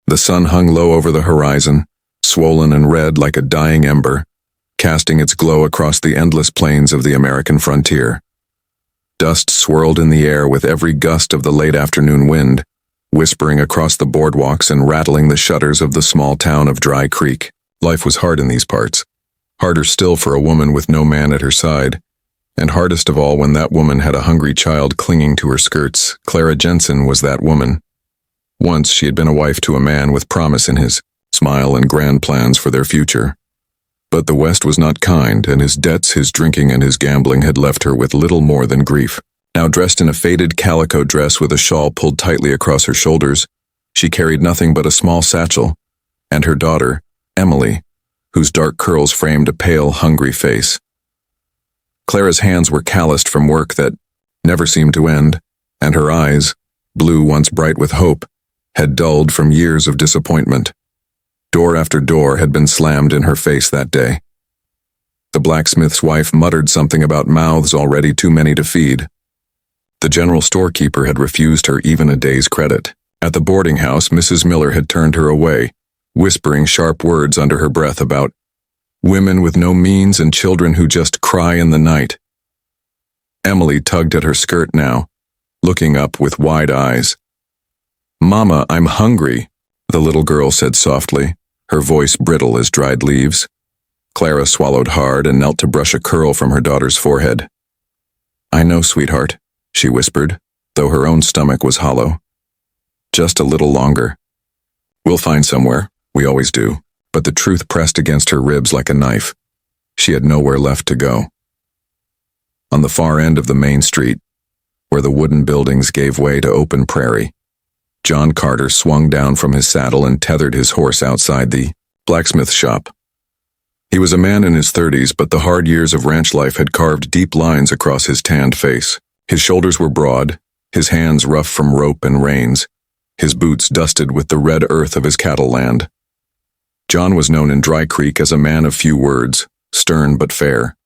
The sun hung low over the horizon, swollen and red like a dying ember, casting its glow across the endless plains of the American frontier. Dust swirled in the air with every gust of the late afternoon wind, whispering across the boardwalks and rattling the shutters of the small town of Dry Creek. Life was hard in these parts. Harder still for a woman with no man at her side, and hardest of all when that woman had a hungry child clinging to her skirts. Clara Jensen was that woman. Once she had been a wife to a man with promise in his smile and grand plans for their future. But the West was not kind, and his debts, his drinking, and his gambling had left her with little more than grief. Now dressed in a faded calico dress with a shawl pulled tightly across her shoulders, she carried nothing but a small satchel, and her daughter, Emily, whose dark curls framed a pale, hungry face. Clara's hands were calloused from work that never seemed to end, and her eyes, blue once bright with hope, had dulled from years of disappointment. Door after door had been slammed in her face that day. The blacksmith's wife muttered something about mouths already too many to feed. The general storekeeper had refused her even a day's credit. At the boarding house, Mrs. Miller had turned her away, whispering sharp words under her breath about women with no means and children who just cry in the night. Emily tugged at her skirt now, looking up with wide eyes. "Mama, I'm hungry," the little girl said softly, her voice brittle as dried leaves. Clara swallowed hard and knelt to brush a curl from her daughter's forehead. "I know, sweetheart," she whispered, though her own stomach was hollow. "Just a little longer. We'll find somewhere, we always do," but the truth pressed against her ribs like a knife. She had nowhere left to go. On the far end of the main street, where the wooden buildings gave way to open prairie, John Carter swung down from his saddle and tethered his horse outside the blacksmith shop. He was a man in his 30s, but the hard years of ranch life had carved deep lines across his tanned face. His shoulders were broad, his hands rough from rope and reins, his boots dusted with the red earth of his cattle land. John was known in Dry Creek as a man of few words, stern but fair.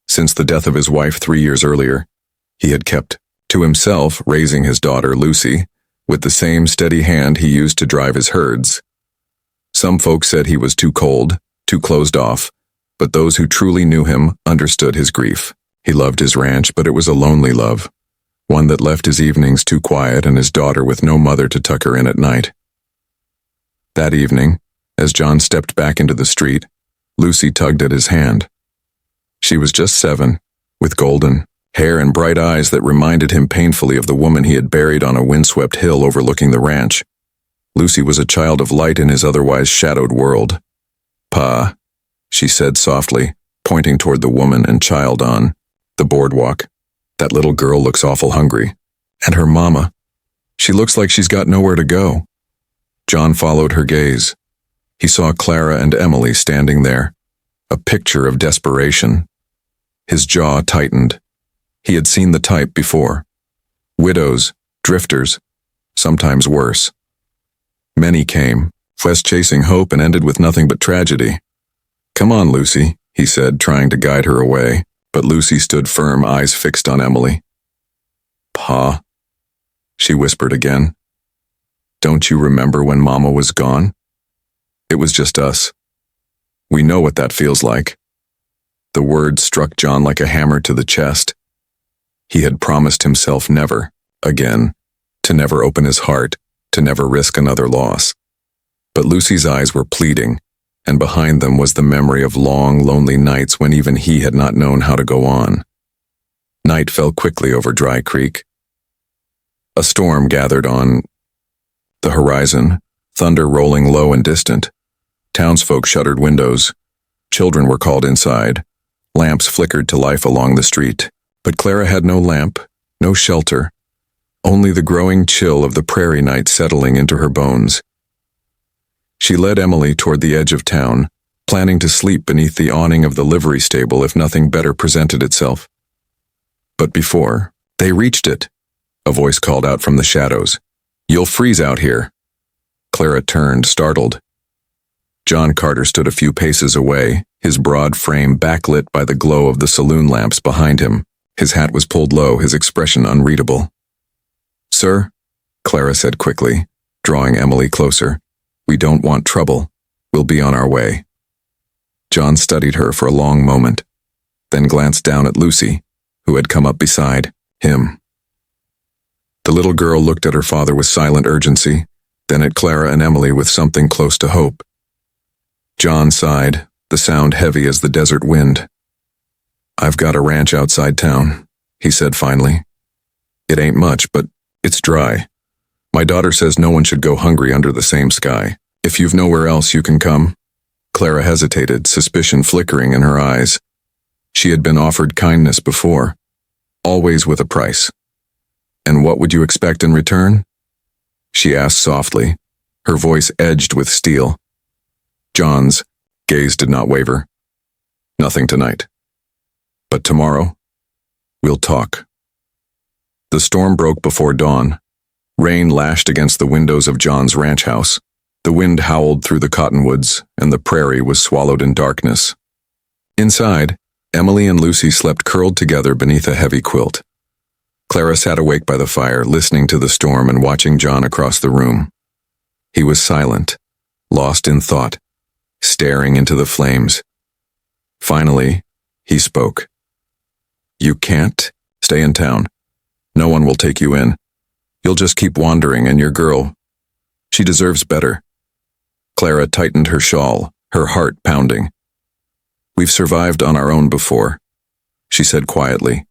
Since the death of his wife 3 years earlier, he had kept to himself, raising his daughter, Lucy, with the same steady hand he used to drive his herds. Some folks said he was too cold, too closed off, but those who truly knew him understood his grief. He loved his ranch, but it was a lonely love, one that left his evenings too quiet and his daughter with no mother to tuck her in at night. That evening, as John stepped back into the street, Lucy tugged at his hand. She was just 7, with golden hair and bright eyes that reminded him painfully of the woman he had buried on a windswept hill overlooking the ranch. Lucy was a child of light in his otherwise shadowed world. "Pa," she said softly, pointing toward the woman and child on the boardwalk. "That little girl looks awful hungry. And her mama. She looks like she's got nowhere to go." John followed her gaze. He saw Clara and Emily standing there, a picture of desperation. His jaw tightened. He had seen the type before. Widows, drifters, sometimes worse. Many came, first chasing hope and ended with nothing but tragedy. "Come on, Lucy," he said, trying to guide her away, but Lucy stood firm, eyes fixed on Emily. "Pa," she whispered again. "Don't you remember when Mama was gone? It was just us. We know what that feels like." The words struck John like a hammer to the chest. He had promised himself never, again, to never open his heart, to never risk another loss. But Lucy's eyes were pleading, and behind them was the memory of long, lonely nights when even he had not known how to go on. Night fell quickly over Dry Creek. A storm gathered on the horizon, thunder rolling low and distant. Townsfolk shuttered windows. Children were called inside. Lamps flickered to life along the street. But Clara had no lamp, no shelter, only the growing chill of the prairie night settling into her bones. She led Emily toward the edge of town, planning to sleep beneath the awning of the livery stable if nothing better presented itself. But before they reached it, a voice called out from the shadows, "You'll freeze out here." Clara turned, startled. John Carter stood a few paces away, his broad frame backlit by the glow of the saloon lamps behind him. His hat was pulled low, his expression unreadable. "Sir," Clara said quickly, drawing Emily closer, We don't want trouble. We'll be on our way. John studied her for a long moment, then glanced down at Lucy, who had come up beside him. The little girl looked at her father with silent urgency, then at Clara and Emily with something close to hope. John sighed, the sound heavy as the desert wind. "I've got a ranch outside town," he said finally. "It ain't much, but it's dry. My daughter says no one should go hungry under the same sky. If you've nowhere else you can come." Clara hesitated, suspicion flickering in her eyes. She had been offered kindness before, always with a price. "And what would you expect in return?" she asked softly, her voice edged with steel. John's gaze did not waver. "Nothing tonight. But tomorrow, we'll talk." The storm broke before dawn. Rain lashed against the windows of John's ranch house. The wind howled through the cottonwoods, and the prairie was swallowed in darkness. Inside, Emily and Lucy slept curled together beneath a heavy quilt. Clara sat awake by the fire, listening to the storm and watching John across the room. He was silent, lost in thought, staring into the flames. Finally, he spoke. "You can't stay in town. No one will take you in. You'll just keep wandering, and your girl, she deserves better." Clara tightened her shawl, her heart pounding. "We've survived on our own before," she said quietly.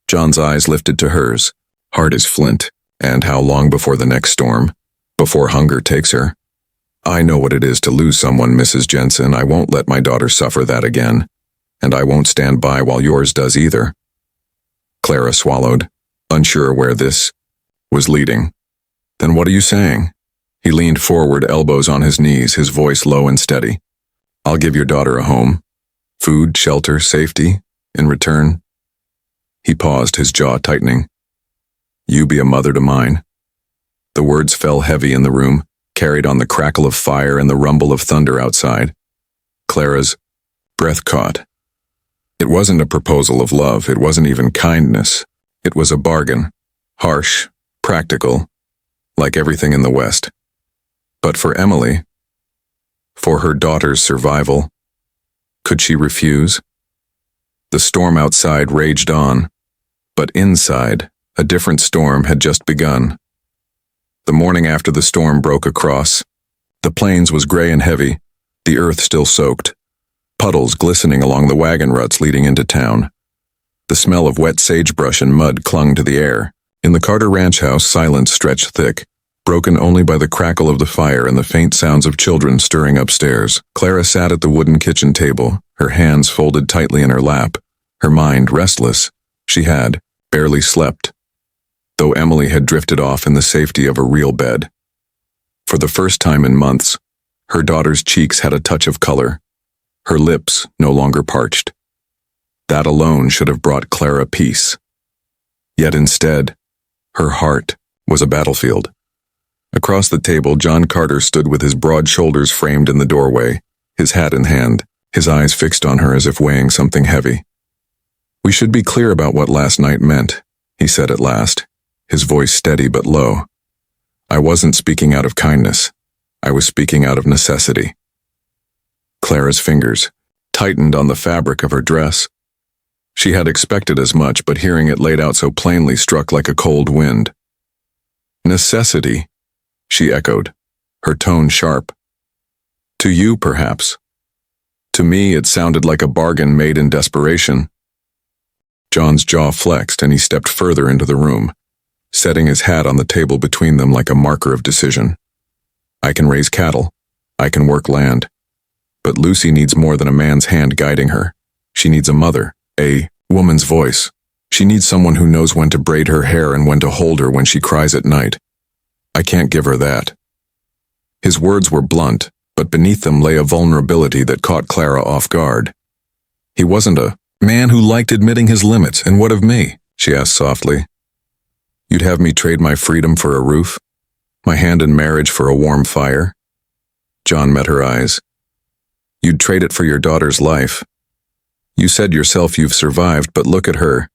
John's eyes lifted to hers, hard as flint. "And how long before the next storm? Before hunger takes her? I know what it is to lose someone, Mrs. Jensen. I won't let my daughter suffer that again. And I won't stand by while yours does either." Clara swallowed, unsure where this was leading. "Then what are you saying?" He leaned forward, elbows on his knees, his voice low and steady. "I'll give your daughter a home. Food, shelter, safety. In return." He paused, his jaw tightening. "You be a mother to mine." The words fell heavy in the room, carried on the crackle of fire and the rumble of thunder outside. Clara's breath caught. It wasn't a proposal of love, it wasn't even kindness. It was a bargain, harsh, practical, like everything in the West. But for Emily, for her daughter's survival, could she refuse? The storm outside raged on, but inside, a different storm had just begun. The morning after the storm broke across, the plains was gray and heavy, the earth still soaked, puddles glistening along the wagon ruts leading into town. The smell of wet sagebrush and mud clung to the air. In the Carter ranch house, silence stretched thick, broken only by the crackle of the fire and the faint sounds of children stirring upstairs. Clara sat at the wooden kitchen table, her hands folded tightly in her lap, her mind restless. She had barely slept, though Emily had drifted off in the safety of a real bed. For the first time in months, her daughter's cheeks had a touch of color, her lips no longer parched. That alone should have brought Clara peace. Yet instead, her heart was a battlefield. Across the table, John Carter stood with his broad shoulders framed in the doorway, his hat in hand, his eyes fixed on her as if weighing something heavy. "We should be clear about what last night meant," he said at last, his voice steady but low. "I wasn't speaking out of kindness. I was speaking out of necessity." Clara's fingers tightened on the fabric of her dress. She had expected as much, but hearing it laid out so plainly struck like a cold wind. "Necessity," she echoed, her tone sharp. "To you, perhaps. To me, it sounded like a bargain made in desperation." John's jaw flexed and he stepped further into the room, setting his hat on the table between them like a marker of decision. "I can raise cattle. I can work land. But Lucy needs more than a man's hand guiding her. She needs a mother, a woman's voice. She needs someone who knows when to braid her hair and when to hold her when she cries at night. I can't give her that." His words were blunt, but beneath them lay a vulnerability that caught Clara off guard. "He wasn't a man who liked admitting his limits, and what of me?" she asked softly. "You'd have me trade my freedom for a roof? My hand in marriage for a warm fire?" John met her eyes. "You'd trade it for your daughter's life. You said yourself you've survived, but look at her.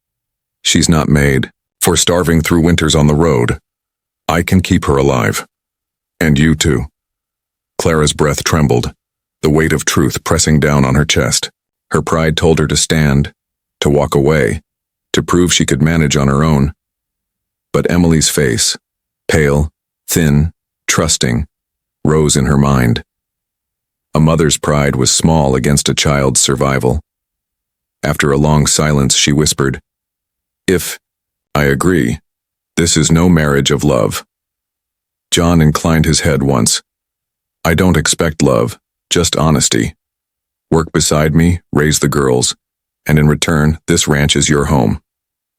She's not made for starving through winters on the road. I can keep her alive. And you too." Clara's breath trembled, the weight of truth pressing down on her chest. Her pride told her to stand, to walk away, to prove she could manage on her own. But Emily's face, pale, thin, trusting, rose in her mind. A mother's pride was small against a child's survival. After a long silence, she whispered, I agree. This is no marriage of love." John inclined his head once. "I don't expect love, just honesty. Work beside me, raise the girls, and in return, this ranch is your home.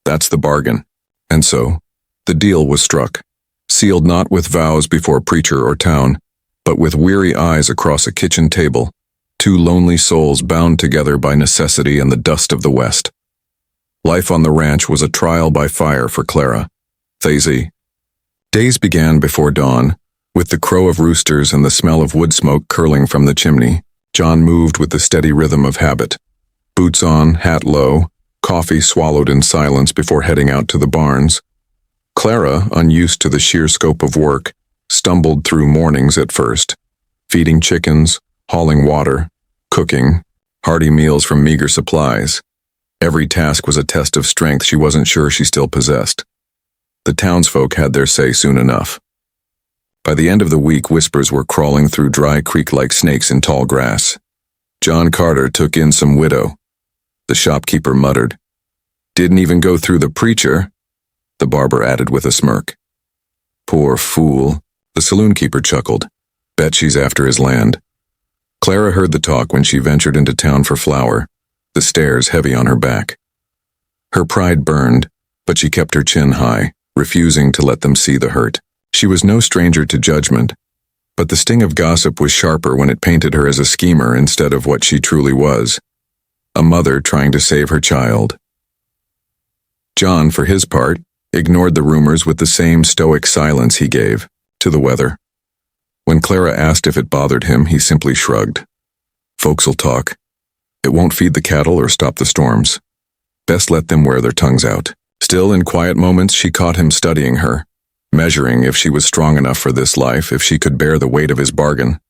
That's the bargain." And so, the deal was struck, sealed not with vows before preacher or town, but with weary eyes across a kitchen table, two lonely souls bound together by necessity and the dust of the West. Life on the ranch was a trial by fire for Clara. Thazy. Days began before dawn, with the crow of roosters and the smell of wood smoke curling from the chimney. John moved with the steady rhythm of habit. Boots on, hat low, coffee swallowed in silence before heading out to the barns. Clara, unused to the sheer scope of work, stumbled through mornings at first, feeding chickens, hauling water, cooking, hearty meals from meager supplies. Every task was a test of strength she wasn't sure she still possessed. The townsfolk had their say soon enough. By the end of the week, whispers were crawling through dry creek like snakes in tall grass. John Carter took in some widow. The shopkeeper muttered. "Didn't even go through the preacher," the barber added with a smirk. "Poor fool," the saloon-keeper chuckled. "Bet she's after his land." Clara heard the talk when she ventured into town for flour, the stares heavy on her back. Her pride burned, but she kept her chin high, refusing to let them see the hurt. She was no stranger to judgment, but the sting of gossip was sharper when it painted her as a schemer instead of what she truly was, a mother trying to save her child. John, for his part, ignored the rumors with the same stoic silence he gave to the weather. When Clara asked if it bothered him, he simply shrugged. "Folks'll talk. It won't feed the cattle or stop the storms. Best let them wear their tongues out." Still, in quiet moments, she caught him studying her, measuring if she was strong enough for this life, if she could bear the weight of his bargain.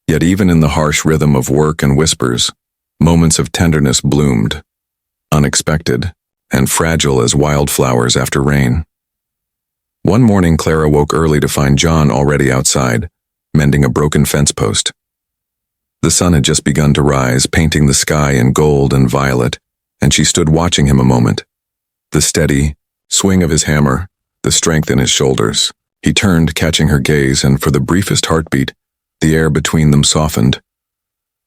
Yet even in the harsh rhythm of work and whispers, moments of tenderness bloomed, unexpected, and fragile as wildflowers after rain. One morning, Clara woke early to find John already outside, mending a broken fence post. The sun had just begun to rise, painting the sky in gold and violet, and she stood watching him a moment. The steady swing of his hammer, the strength in his shoulders. He turned, catching her gaze, and for the briefest heartbeat, the air between them softened.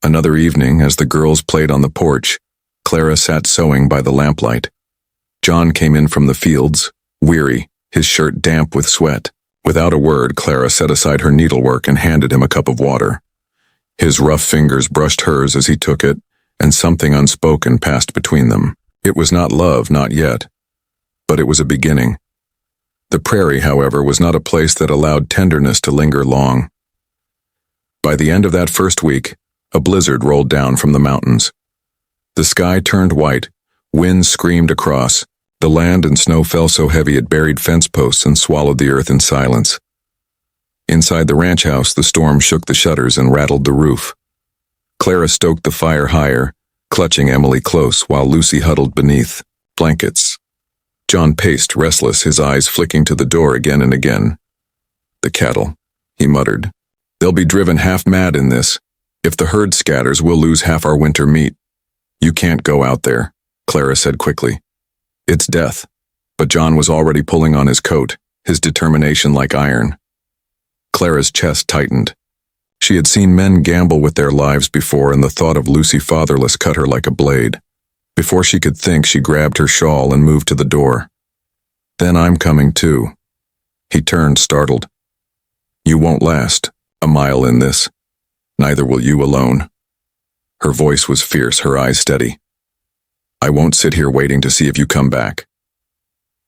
Another evening, as the girls played on the porch, Clara sat sewing by the lamplight. John came in from the fields, weary, his shirt damp with sweat. Without a word, Clara set aside her needlework and handed him a cup of water. His rough fingers brushed hers as he took it, and something unspoken passed between them. It was not love, not yet, but it was a beginning. The prairie, however, was not a place that allowed tenderness to linger long. By the end of that first week, a blizzard rolled down from the mountains. The sky turned white, winds screamed across, the land and snow fell so heavy it buried fence posts and swallowed the earth in silence. Inside the ranch house, the storm shook the shutters and rattled the roof. Clara stoked the fire higher, clutching Emily close while Lucy huddled beneath blankets. John paced, restless, his eyes flicking to the door again and again. "The cattle," he muttered. "They'll be driven half mad in this. If the herd scatters, we'll lose half our winter meat." "You can't go out there," Clara said quickly. "It's death." But John was already pulling on his coat, his determination like iron. Clara's chest tightened. She had seen men gamble with their lives before, and the thought of Lucy fatherless cut her like a blade. Before she could think, she grabbed her shawl and moved to the door. "Then I'm coming too." He turned, startled. "You won't last a mile in this. Neither will you alone." Her voice was fierce, her eyes steady. "I won't sit here waiting to see if you come back."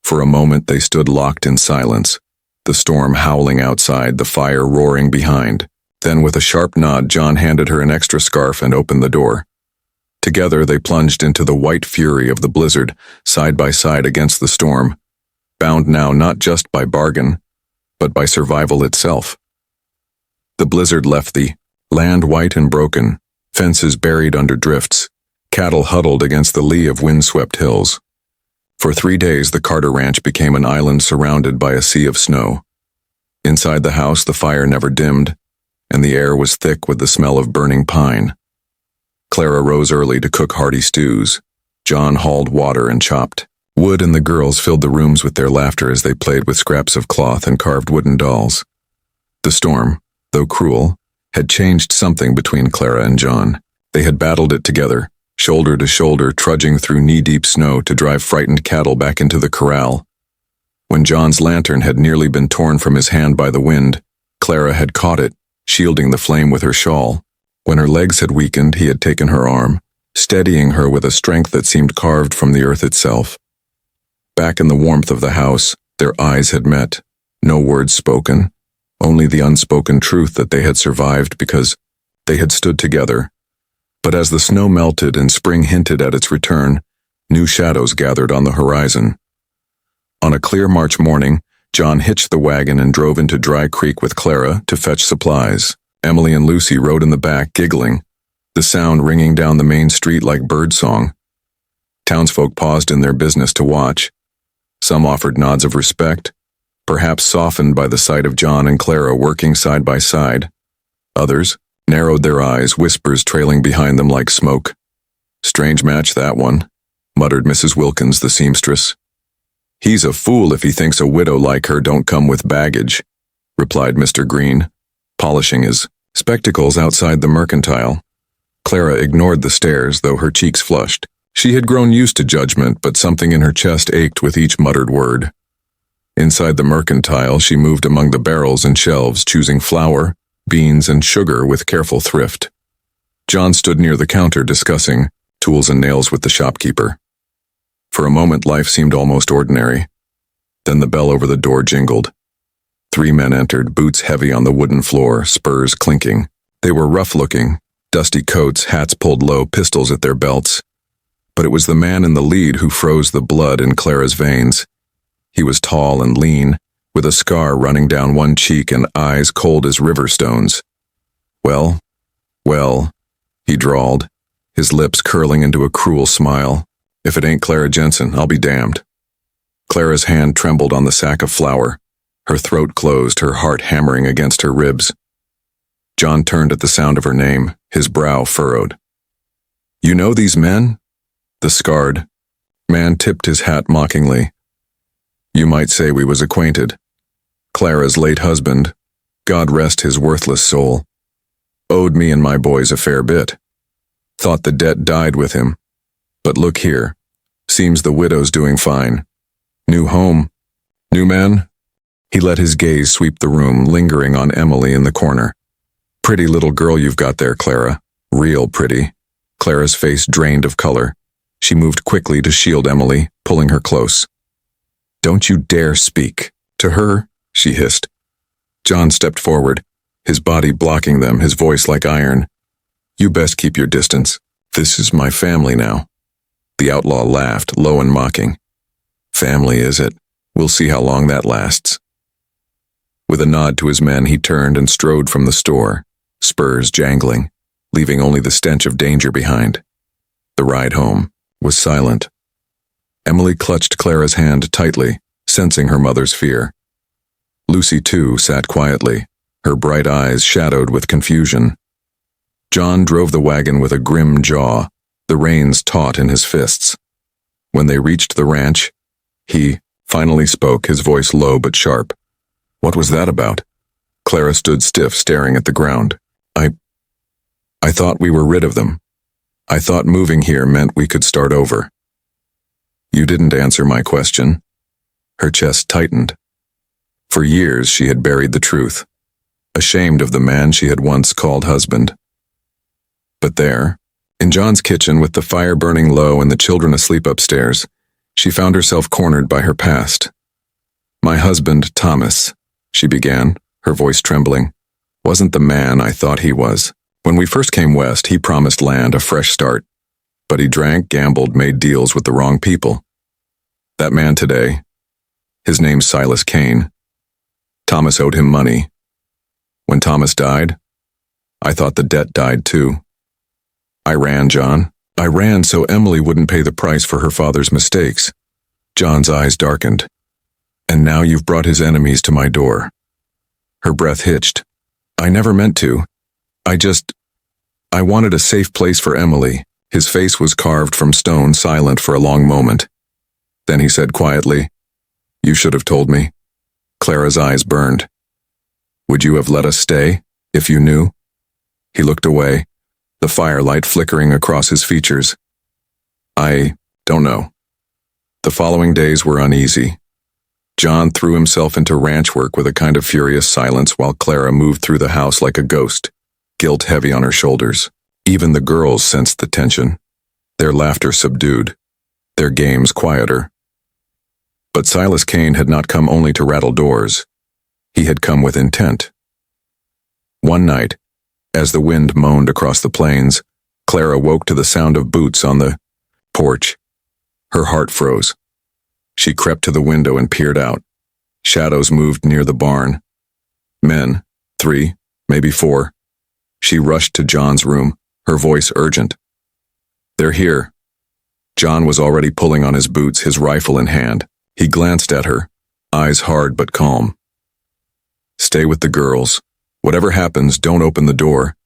For a moment they stood locked in silence, the storm howling outside, the fire roaring behind. Then with a sharp nod, John handed her an extra scarf and opened the door. Together they plunged into the white fury of the blizzard, side by side against the storm, bound now not just by bargain, but by survival itself. The blizzard left the land white and broken, fences buried under drifts, cattle huddled against the lee of windswept hills. For 3 days the Carter Ranch became an island surrounded by a sea of snow. Inside the house the fire never dimmed, and the air was thick with the smell of burning pine. Clara rose early to cook hearty stews. John hauled water and chopped wood, and the girls filled the rooms with their laughter as they played with scraps of cloth and carved wooden dolls. The storm, though cruel, had changed something between Clara and John. They had battled it together, shoulder to shoulder, trudging through knee-deep snow to drive frightened cattle back into the corral. When John's lantern had nearly been torn from his hand by the wind, Clara had caught it, shielding the flame with her shawl. When her legs had weakened, he had taken her arm, steadying her with a strength that seemed carved from the earth itself. Back in the warmth of the house, their eyes had met, no words spoken, only the unspoken truth that they had survived because they had stood together. But as the snow melted and spring hinted at its return, new shadows gathered on the horizon. On a clear March morning, John hitched the wagon and drove into Dry Creek with Clara to fetch supplies. Emily and Lucy rode in the back, giggling, the sound ringing down the main street like birdsong. Townsfolk paused in their business to watch. Some offered nods of respect, perhaps softened by the sight of John and Clara working side by side. Others narrowed their eyes, whispers trailing behind them like smoke. "Strange match, that one," muttered Mrs. Wilkins, the seamstress. "He's a fool if he thinks a widow like her don't come with baggage," replied Mr. Green, polishing his spectacles outside the mercantile. Clara ignored the stares, though her cheeks flushed. She had grown used to judgment, but something in her chest ached with each muttered word. Inside the mercantile, she moved among the barrels and shelves, choosing flour, beans, and sugar with careful thrift. John stood near the counter discussing tools and nails with the shopkeeper. For a moment, life seemed almost ordinary. Then the bell over the door jingled. 3 men entered, boots heavy on the wooden floor, spurs clinking. They were rough-looking, dusty coats, hats pulled low, pistols at their belts. But it was the man in the lead who froze the blood in Clara's veins. He was tall and lean, with a scar running down one cheek and eyes cold as river stones. Well, he drawled, his lips curling into a cruel smile. "If it ain't Clara Jensen, I'll be damned." Clara's hand trembled on the sack of flour. Her throat closed, her heart hammering against her ribs. John turned at the sound of her name, his brow furrowed. "You know these men?" The scarred man tipped his hat mockingly. "You might say we was acquainted. Clara's late husband, God rest his worthless soul, owed me and my boys a fair bit. Thought the debt died with him. But look here, seems the widow's doing fine. New home, new man." He let his gaze sweep the room, lingering on Emily in the corner. "Pretty little girl you've got there, Clara. Real pretty." Clara's face drained of color. She moved quickly to shield Emily, pulling her close. "Don't you dare speak to her," she hissed. John stepped forward, his body blocking them, his voice like iron. "You best keep your distance. This is my family now." The outlaw laughed, low and mocking. "Family, is it? We'll see how long that lasts." With a nod to his men, he turned and strode from the store, spurs jangling, leaving only the stench of danger behind. The ride home was silent. Emily clutched Clara's hand tightly, sensing her mother's fear. Lucy, too, sat quietly, her bright eyes shadowed with confusion. John drove the wagon with a grim jaw, the reins taut in his fists. When they reached the ranch, he finally spoke, his voice low but sharp. "What was that about?" Clara stood stiff, staring at the ground. I thought we were rid of them. I thought moving here meant we could start over." "You didn't answer my question." Her chest tightened. For years she had buried the truth, ashamed of the man she had once called husband. But there, in John's kitchen with the fire burning low and the children asleep upstairs, she found herself cornered by her past. "My husband, Thomas," she began, her voice trembling, "wasn't the man I thought he was. When we first came west, he promised land, a fresh start. But he drank, gambled, made deals with the wrong people. That man today, his name's Silas Kane. Thomas owed him money. When Thomas died, I thought the debt died too. I ran, John. I ran so Emily wouldn't pay the price for her father's mistakes. John's eyes darkened. And now you've brought his enemies to my door. Her breath hitched. I never meant to. I wanted a safe place for Emily. His face was carved from stone, silent for a long moment. Then he said quietly, You should have told me. Clara's eyes burned. Would you have let us stay, if you knew? He looked away, the firelight flickering across his features. I don't know. The following days were uneasy. John threw himself into ranch work with a kind of furious silence while Clara moved through the house like a ghost, guilt heavy on her shoulders. Even the girls sensed the tension, their laughter subdued, their games quieter. But Silas Kane had not come only to rattle doors. He had come with intent. One night, as the wind moaned across the plains, Clara woke to the sound of boots on the porch. Her heart froze. She crept to the window and peered out. Shadows moved near the barn. Men, 3, maybe 4. She rushed to John's room, her voice urgent. They're here. John was already pulling on his boots, his rifle in hand. He glanced at her, eyes hard but calm. Stay with the girls. Whatever happens, don't open the door.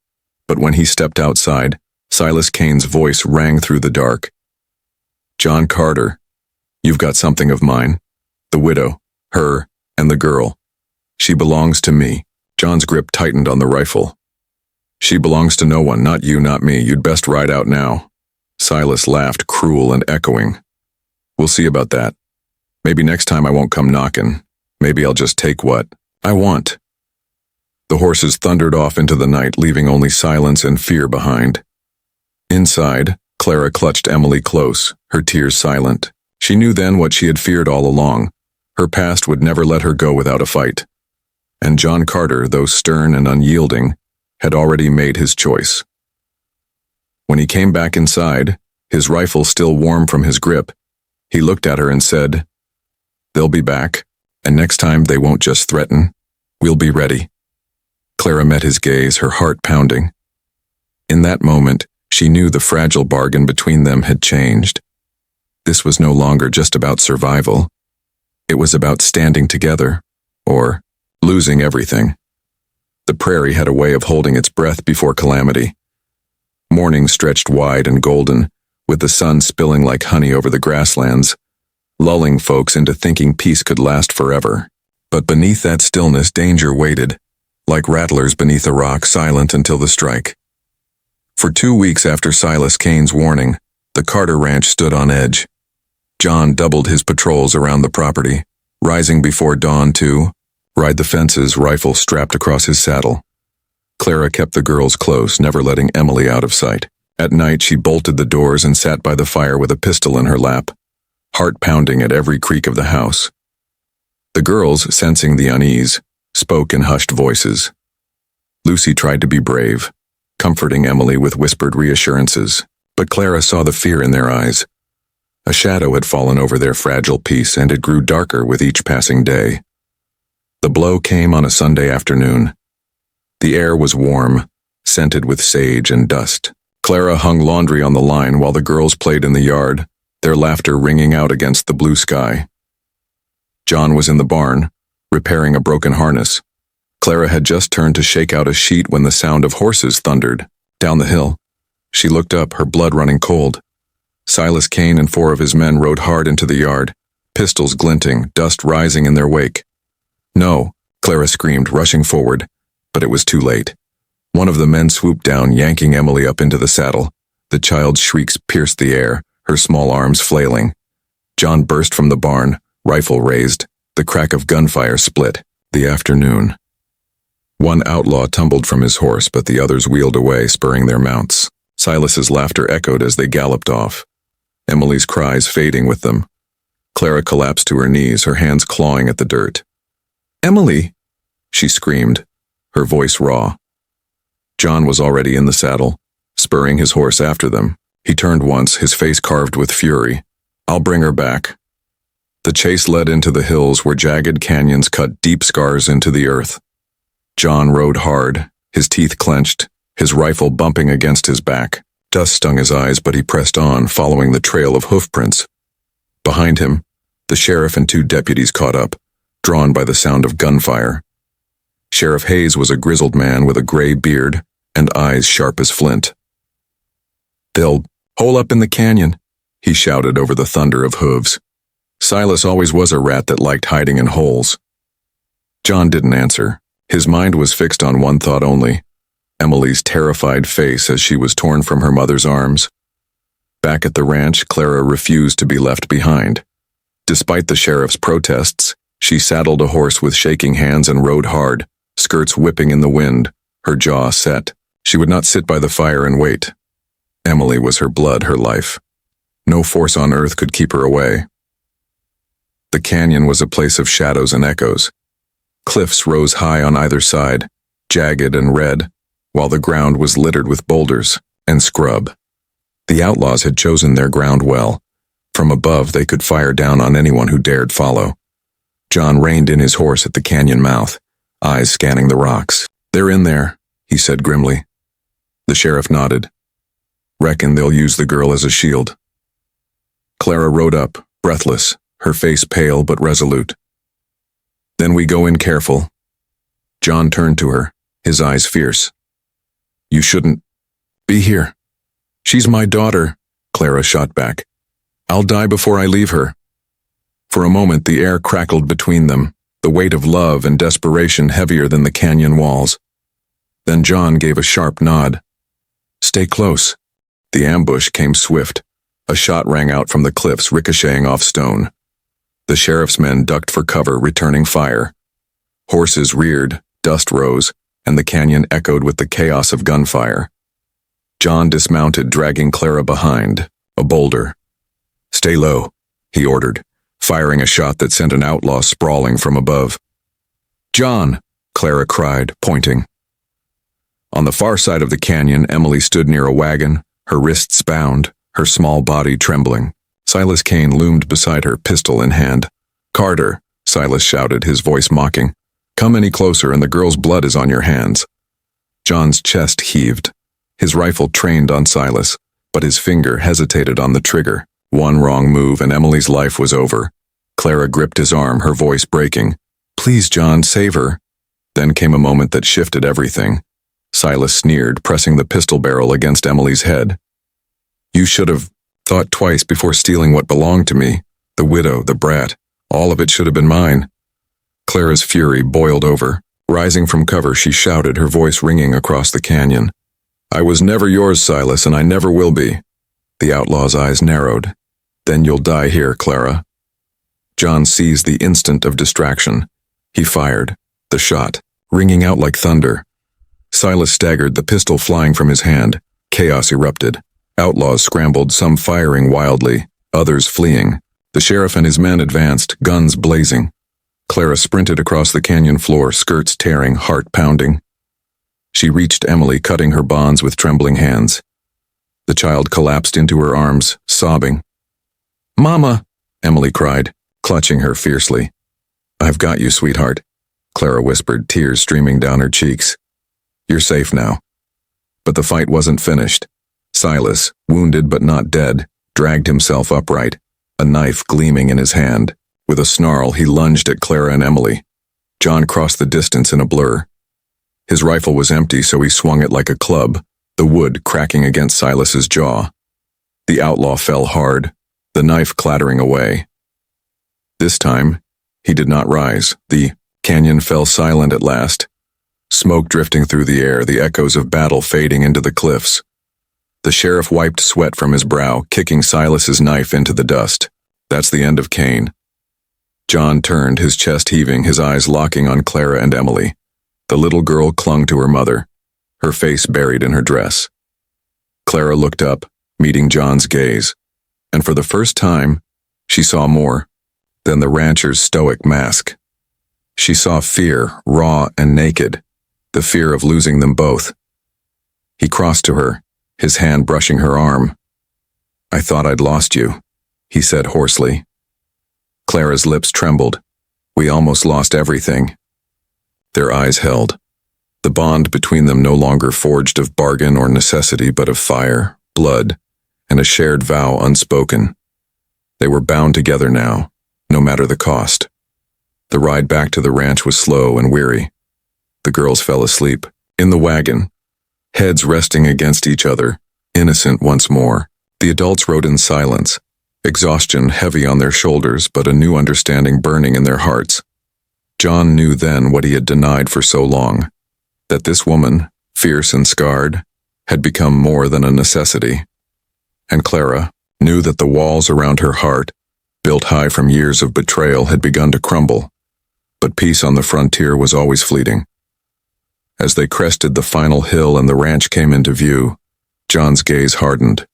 But when he stepped outside, Silas Kane's voice rang through the dark. John Carter, you've got something of mine. The widow, her, and the girl. She belongs to me. John's grip tightened on the rifle. She belongs to no one, not you, not me. You'd best ride out now. Silas laughed, cruel and echoing. We'll see about that. Maybe next time I won't come knocking. Maybe I'll just take what I want. The horses thundered off into the night, leaving only silence and fear behind. Inside, Clara clutched Emily close, her tears silent. She knew then what she had feared all along. Her past would never let her go without a fight. And John Carter, though stern and unyielding, had already made his choice. When he came back inside, his rifle still warm from his grip, he looked at her and said, They'll be back, and next time they won't just threaten. We'll be ready. Clara met his gaze, her heart pounding. In that moment, she knew the fragile bargain between them had changed. This was no longer just about survival. It was about standing together, or losing everything. The prairie had a way of holding its breath before calamity. Morning stretched wide and golden, with the sun spilling like honey over the grasslands, lulling folks into thinking peace could last forever. But beneath that stillness, danger waited, like rattlers beneath a rock, silent until the strike. For 2 weeks after Silas Kane's warning, the Carter Ranch stood on edge. John doubled his patrols around the property, rising before dawn to ride the fences, rifle strapped across his saddle. Clara kept the girls close, never letting Emily out of sight. At night, she bolted the doors and sat by the fire with a pistol in her lap, heart pounding at every creak of the house. The girls, sensing the unease, spoke in hushed voices. Lucy tried to be brave, comforting Emily with whispered reassurances, but Clara saw the fear in their eyes. A shadow had fallen over their fragile peace, and it grew darker with each passing day. The blow came on a Sunday afternoon. The air was warm, scented with sage and dust. Clara hung laundry on the line while the girls played in the yard, their laughter ringing out against the blue sky. John was in the barn, repairing a broken harness. Clara had just turned to shake out a sheet when the sound of horses thundered down the hill. She looked up, her blood running cold. Silas Kane and 4 of his men rode hard into the yard, pistols glinting, dust rising in their wake. No, Clara screamed, rushing forward, but it was too late. One of the men swooped down, yanking Emily up into the saddle. The child's shrieks pierced the air, her small arms flailing. John burst from the barn, rifle raised. The crack of gunfire split the afternoon. One outlaw tumbled from his horse, but the others wheeled away, spurring their mounts. Silas's laughter echoed as they galloped off, Emily's cries fading with them. Clara collapsed to her knees, her hands clawing at the dirt. "Emily!" she screamed, her voice raw. John was already in the saddle, spurring his horse after them. He turned once, his face carved with fury. "I'll bring her back." The chase led into the hills where jagged canyons cut deep scars into the earth. John rode hard, his teeth clenched, his rifle bumping against his back. Dust stung his eyes, but he pressed on, following the trail of hoofprints. Behind him, the sheriff and 2 deputies caught up, drawn by the sound of gunfire. Sheriff Hayes was a grizzled man with a gray beard and eyes sharp as flint. "They'll hole up in the canyon," he shouted over the thunder of hooves. Silas always was a rat that liked hiding in holes. John didn't answer. His mind was fixed on one thought only: Emily's terrified face as she was torn from her mother's arms. Back at the ranch, Clara refused to be left behind. Despite the sheriff's protests, she saddled a horse with shaking hands and rode hard, skirts whipping in the wind, her jaw set. She would not sit by the fire and wait. Emily was her blood, her life. No force on earth could keep her away. The canyon was a place of shadows and echoes. Cliffs rose high on either side, jagged and red, while the ground was littered with boulders and scrub. The outlaws had chosen their ground well. From above, they could fire down on anyone who dared follow. John reined in his horse at the canyon mouth, eyes scanning the rocks. "They're in there," he said grimly. The sheriff nodded. "Reckon they'll use the girl as a shield." Clara rode up, breathless, her face pale but resolute. "Then we go in careful." John turned to her, his eyes fierce. "You shouldn't be here." "She's my daughter," Clara shot back. "I'll die before I leave her." For a moment the air crackled between them, the weight of love and desperation heavier than the canyon walls. Then John gave a sharp nod. "Stay close." The ambush came swift. A shot rang out from the cliffs, ricocheting off stone. The sheriff's men ducked for cover, returning fire. Horses reared, dust rose, and the canyon echoed with the chaos of gunfire. John dismounted, dragging Clara behind, a boulder. "Stay low," he ordered, firing a shot that sent an outlaw sprawling from above. "John!" Clara cried, pointing. On the far side of the canyon, Emily stood near a wagon, her wrists bound, her small body trembling. Silas Kane loomed beside her, pistol in hand. "Carter," Silas shouted, his voice mocking. "Come any closer and the girl's blood is on your hands." John's chest heaved. His rifle trained on Silas, but his finger hesitated on the trigger. One wrong move and Emily's life was over. Clara gripped his arm, her voice breaking. "Please, John, save her." Then came a moment that shifted everything. Silas sneered, pressing the pistol barrel against Emily's head. "You should have thought twice before stealing what belonged to me. The widow, the brat, all of it should have been mine." Clara's fury boiled over. Rising from cover, she shouted, her voice ringing across the canyon. "I was never yours, Silas, and I never will be." The outlaw's eyes narrowed. "Then you'll die here, Clara." John seized the instant of distraction. He fired, the shot, ringing out like thunder. Silas staggered, the pistol flying from his hand. Chaos erupted. Outlaws scrambled, some firing wildly, others fleeing. The sheriff and his men advanced, guns blazing. Clara sprinted across the canyon floor, skirts tearing, heart pounding. She reached Emily, cutting her bonds with trembling hands. The child collapsed into her arms, sobbing. "Mama!" Emily cried, clutching her fiercely. "I've got you, sweetheart," Clara whispered, tears streaming down her cheeks. "You're safe now." But the fight wasn't finished. Silas, wounded but not dead, dragged himself upright, a knife gleaming in his hand. With a snarl, he lunged at Clara and Emily. John crossed the distance in a blur. His rifle was empty, so he swung it like a club, the wood cracking against Silas's jaw. The outlaw fell hard, the knife clattering away. This time, he did not rise. The canyon fell silent at last. Smoke drifting through the air, the echoes of battle fading into the cliffs. The sheriff wiped sweat from his brow, kicking Silas's knife into the dust. "That's the end of Kane." John turned, his chest heaving, his eyes locking on Clara and Emily. The little girl clung to her mother, her face buried in her dress. Clara looked up, meeting John's gaze, and for the first time, she saw more than the rancher's stoic mask. She saw fear, raw and naked, the fear of losing them both. He crossed to her, his hand brushing her arm. "I thought I'd lost you," he said hoarsely. Clara's lips trembled. "We almost lost everything." Their eyes held, The bond between them no longer forged of bargain or necessity, but of fire, blood, and a shared vow unspoken. They were bound together now, no matter the cost. The ride back to the ranch was slow and weary. The girls fell asleep, in the wagon, heads resting against each other, innocent once more. The adults rode in silence, exhaustion heavy on their shoulders, but a new understanding burning in their hearts. John knew then what he had denied for so long, that this woman, fierce and scarred, had become more than a necessity. And Clara knew that the walls around her heart, built high from years of betrayal, had begun to crumble. But peace on the frontier was always fleeting. As they crested the final hill and the ranch came into view, John's gaze hardened.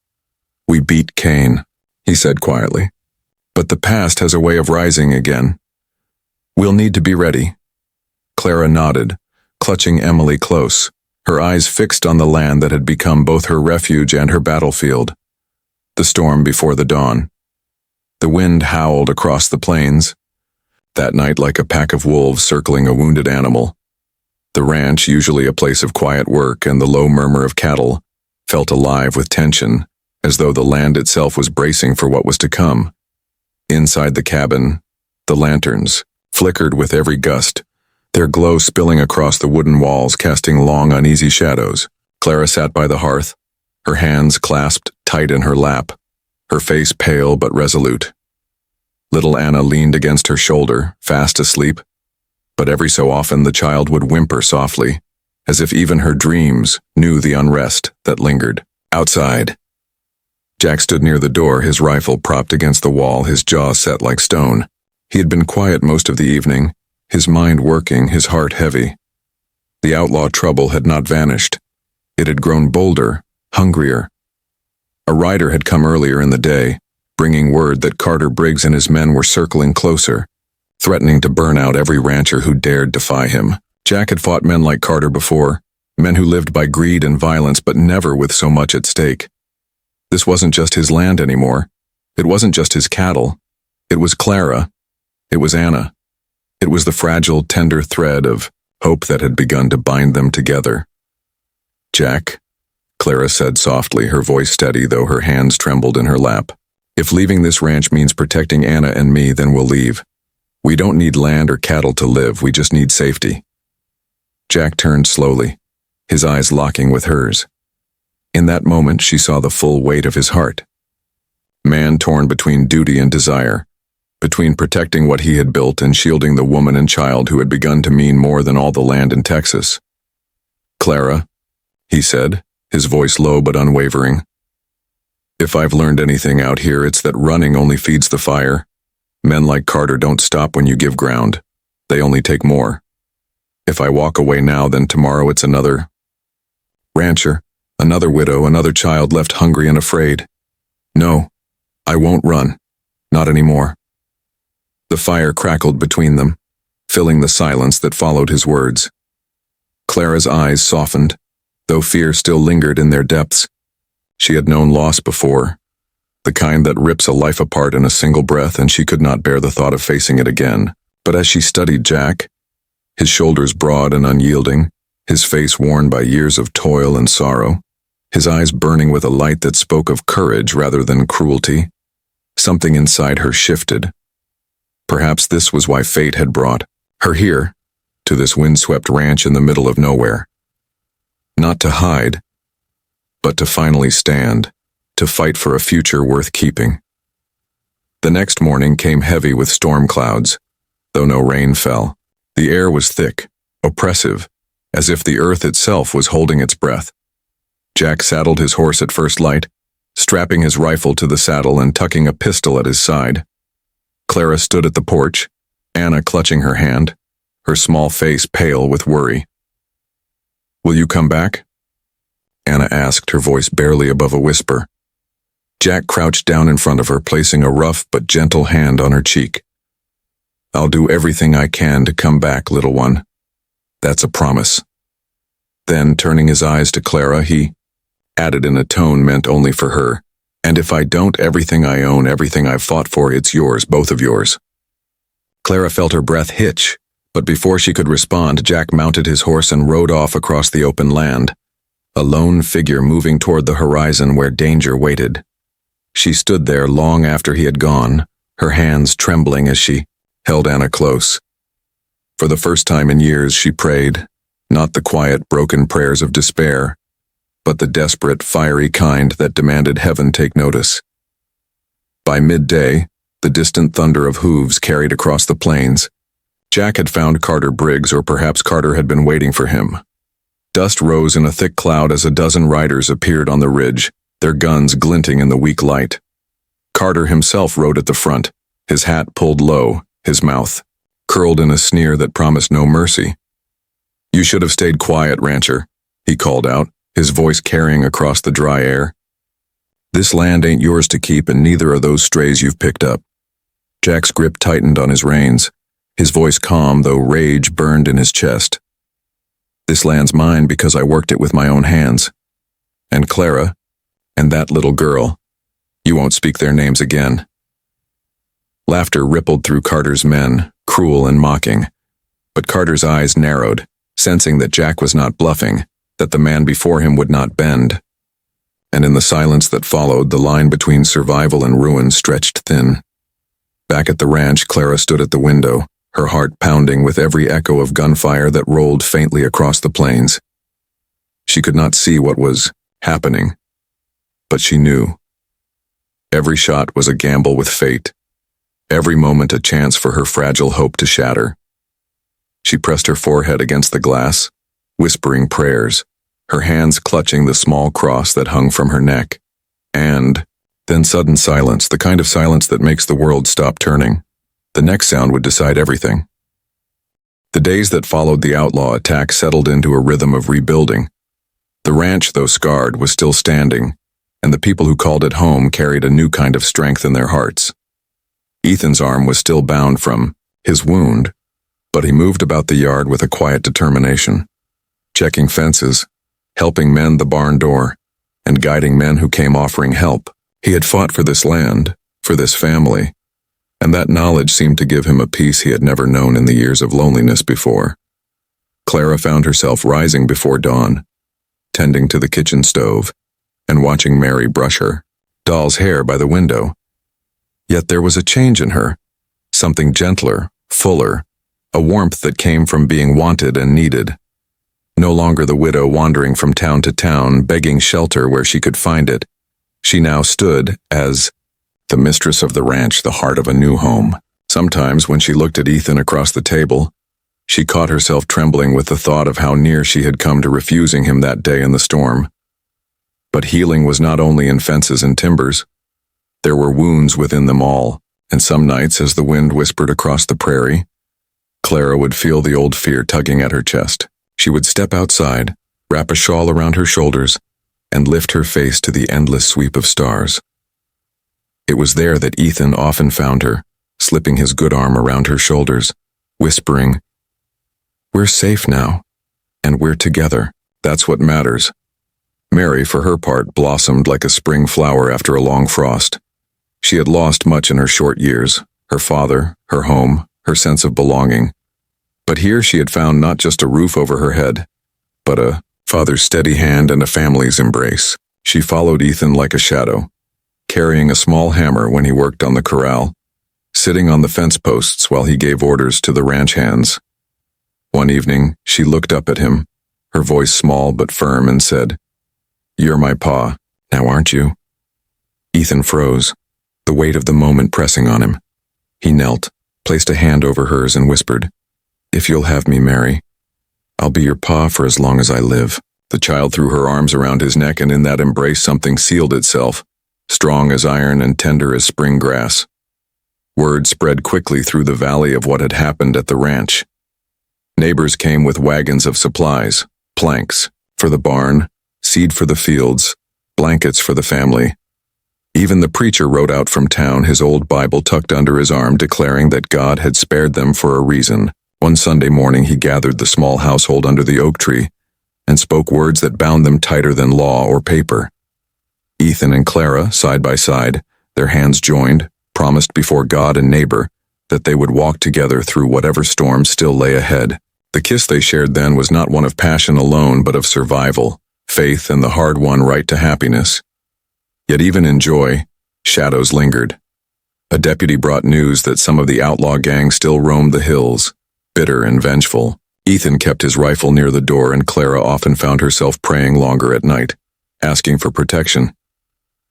"We beat Cain," he said quietly. "But the past has a way of rising again. We'll need to be ready." Clara nodded, clutching Emily close, her eyes fixed on the land that had become both her refuge and her battlefield. The storm before the dawn. The wind howled across the plains, that night like a pack of wolves circling a wounded animal. The ranch, usually a place of quiet work and the low murmur of cattle, felt alive with tension, as though the land itself was bracing for what was to come. Inside the cabin, the lanterns flickered with every gust, their glow spilling across the wooden walls, casting long, uneasy shadows. Clara sat by the hearth, her hands clasped tight in her lap, her face pale but resolute. Little Anna leaned against her shoulder, fast asleep, but every so often the child would whimper softly, as if even her dreams knew the unrest that lingered. Outside, Jack stood near the door, his rifle propped against the wall, his jaw set like stone. He had been quiet most of the evening, his mind working, his heart heavy. The outlaw trouble had not vanished. It had grown bolder, hungrier. A rider had come earlier in the day, bringing word that Carter Briggs and his men were circling closer, threatening to burn out every rancher who dared defy him. Jack had fought men like Carter before, men who lived by greed and violence, but never with so much at stake. This wasn't just his land anymore. It wasn't just his cattle. It was Clara. It was Anna. It was the fragile, tender thread of hope that had begun to bind them together. "Jack," Clara said softly, her voice steady though her hands trembled in her lap. "If leaving this ranch means protecting Anna and me, then we'll leave. We don't need land or cattle to live, we just need safety." Jack turned slowly, his eyes locking with hers. In that moment she saw the full weight of his heart. Man torn between duty and desire, between protecting what he had built and shielding the woman and child who had begun to mean more than all the land in Texas. "Clara," he said, his voice low but unwavering. "If I've learned anything out here, it's that running only feeds the fire. Men like Carter don't stop when you give ground. They only take more. If I walk away now, then tomorrow it's another rancher, another widow, another child left hungry and afraid. No, I won't run. Not anymore." The fire crackled between them, filling the silence that followed his words. Clara's eyes softened, though fear still lingered in their depths. She had known loss before, the kind that rips a life apart in a single breath, and she could not bear the thought of facing it again. But as she studied Jack, his shoulders broad and unyielding, his face worn by years of toil and sorrow, his eyes burning with a light that spoke of courage rather than cruelty, something inside her shifted. Perhaps this was why fate had brought her here, to this windswept ranch in the middle of nowhere. Not to hide, but to finally stand, to fight for a future worth keeping. The next morning came heavy with storm clouds, though no rain fell. The air was thick, oppressive, as if the earth itself was holding its breath. Jack saddled his horse at first light, strapping his rifle to the saddle and tucking a pistol at his side. Clara stood at the porch, Anna clutching her hand, her small face pale with worry. "Will you come back?" Anna asked, her voice barely above a whisper. Jack crouched down in front of her, placing a rough but gentle hand on her cheek. "I'll do everything I can to come back, little one. That's a promise." Then, turning his eyes to Clara, he added in a tone meant only for her, "And if I don't, everything I own, everything I've fought for, it's yours, both of yours." Clara felt her breath hitch, But before she could respond, Jack mounted his horse and rode off across the open land, a lone figure moving toward the horizon where danger waited. She stood there long after he had gone, her hands trembling as she held Anna close. For the first time in years she prayed, not the quiet, broken prayers of despair, but the desperate, fiery kind that demanded heaven take notice. By midday, the distant thunder of hooves carried across the plains. Jack had found Carter Briggs, or perhaps Carter had been waiting for him. Dust rose in a thick cloud as a dozen riders appeared on the ridge, their guns glinting in the weak light. Carter himself rode at the front, his hat pulled low, his mouth curled in a sneer that promised no mercy. "You should have stayed quiet, rancher," he called out, his voice carrying across the dry air. "This land ain't yours to keep, and neither are those strays you've picked up." Jack's grip tightened on his reins, his voice calm though rage burned in his chest. "This land's mine because I worked it with my own hands. And Clara, and that little girl, you won't speak their names again." Laughter rippled through Carter's men, cruel and mocking. But Carter's eyes narrowed, sensing that Jack was not bluffing, that the man before him would not bend. And in the silence that followed, the line between survival and ruin stretched thin. Back at the ranch, Clara stood at the window, her heart pounding with every echo of gunfire that rolled faintly across the plains. She could not see what was happening, but she knew. Every shot was a gamble with fate, every moment a chance for her fragile hope to shatter. She pressed her forehead against the glass, whispering prayers, her hands clutching the small cross that hung from her neck. And then sudden silence, the kind of silence that makes the world stop turning. The next sound would decide everything. The days that followed the outlaw attack settled into a rhythm of rebuilding. The ranch, though scarred, was still standing, and the people who called it home carried a new kind of strength in their hearts. Ethan's arm was still bound from his wound, but he moved about the yard with a quiet determination, checking fences, helping mend the barn door, and guiding men who came offering help. He had fought for this land, for this family, and that knowledge seemed to give him a peace he had never known in the years of loneliness before. Clara found herself rising before dawn, tending to the kitchen stove, and watching Mary brush her doll's hair by the window. Yet there was a change in her, something gentler, fuller, a warmth that came from being wanted and needed. No longer the widow wandering from town to town, begging shelter where she could find it. She now stood as the mistress of the ranch, the heart of a new home. Sometimes, when she looked at Ethan across the table, she caught herself trembling with the thought of how near she had come to refusing him that day in the storm. But healing was not only in fences and timbers. There were wounds within them all, and some nights, as the wind whispered across the prairie, Clara would feel the old fear tugging at her chest. She would step outside, wrap a shawl around her shoulders, and lift her face to the endless sweep of stars. It was there that Ethan often found her, slipping his good arm around her shoulders, whispering, "We're safe now, and we're together. That's what matters." Mary, for her part, blossomed like a spring flower after a long frost. She had lost much in her short years, her father, her home, her sense of belonging. But here she had found not just a roof over her head, but a father's steady hand and a family's embrace. She followed Ethan like a shadow, carrying a small hammer when he worked on the corral, sitting on the fence posts while he gave orders to the ranch hands. One evening, she looked up at him, her voice small but firm, and said, "You're my pa, now aren't you?" Ethan froze, the weight of the moment pressing on him. He knelt, placed a hand over hers, and whispered, "If you'll have me, Mary, I'll be your pa for as long as I live." The child threw her arms around his neck, and in that embrace something sealed itself, strong as iron and tender as spring grass. Word spread quickly through the valley of what had happened at the ranch. Neighbors came with wagons of supplies, planks for the barn, seed for the fields, blankets for the family. Even the preacher rode out from town, his old Bible tucked under his arm, declaring that God had spared them for a reason. One Sunday morning he gathered the small household under the oak tree and spoke words that bound them tighter than law or paper. Ethan and Clara, side by side, their hands joined, promised before God and neighbor that they would walk together through whatever storm still lay ahead. The kiss they shared then was not one of passion alone, but of survival, faith, and the hard-won right to happiness. Yet even in joy, shadows lingered. A deputy brought news that some of the outlaw gangs still roamed the hills, bitter and vengeful. Ethan kept his rifle near the door, and Clara often found herself praying longer at night, asking for protection.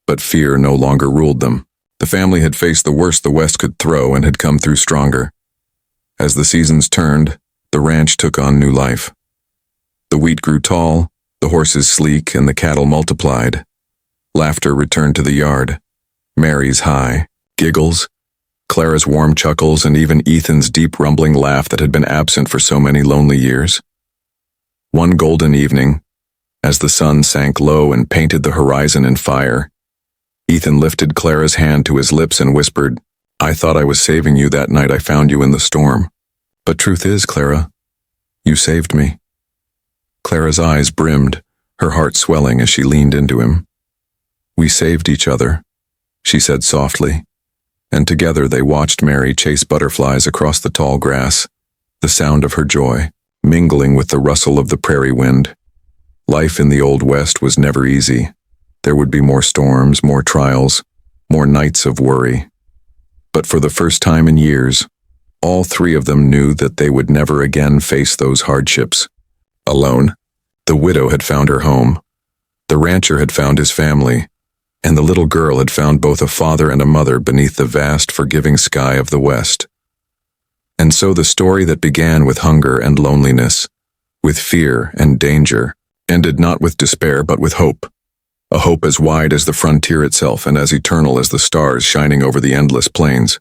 But fear no longer ruled them. The family had faced the worst the West could throw and had come through stronger. As the seasons turned, the ranch took on new life. The wheat grew tall, the horses sleek, and the cattle multiplied. Laughter returned to the yard. Mary's high, giggles, Clara's warm chuckles, and even Ethan's deep rumbling laugh that had been absent for so many lonely years. One golden evening, as the sun sank low and painted the horizon in fire, Ethan lifted Clara's hand to his lips and whispered, "I thought I was saving you that night I found you in the storm. But truth is, Clara, you saved me." Clara's eyes brimmed, her heart swelling as she leaned into him. "We saved each other," she said softly, and together they watched Mary chase butterflies across the tall grass, the sound of her joy mingling with the rustle of the prairie wind. Life in the Old West was never easy. There would be more storms, more trials, more nights of worry. But for the first time in years, all three of them knew that they would never again face those hardships alone. The widow had found her home, the rancher had found his family, and the little girl had found both a father and a mother beneath the vast, forgiving sky of the West. And so the story that began with hunger and loneliness, with fear and danger, ended not with despair but with hope. A hope as wide as the frontier itself and as eternal as the stars shining over the endless plains.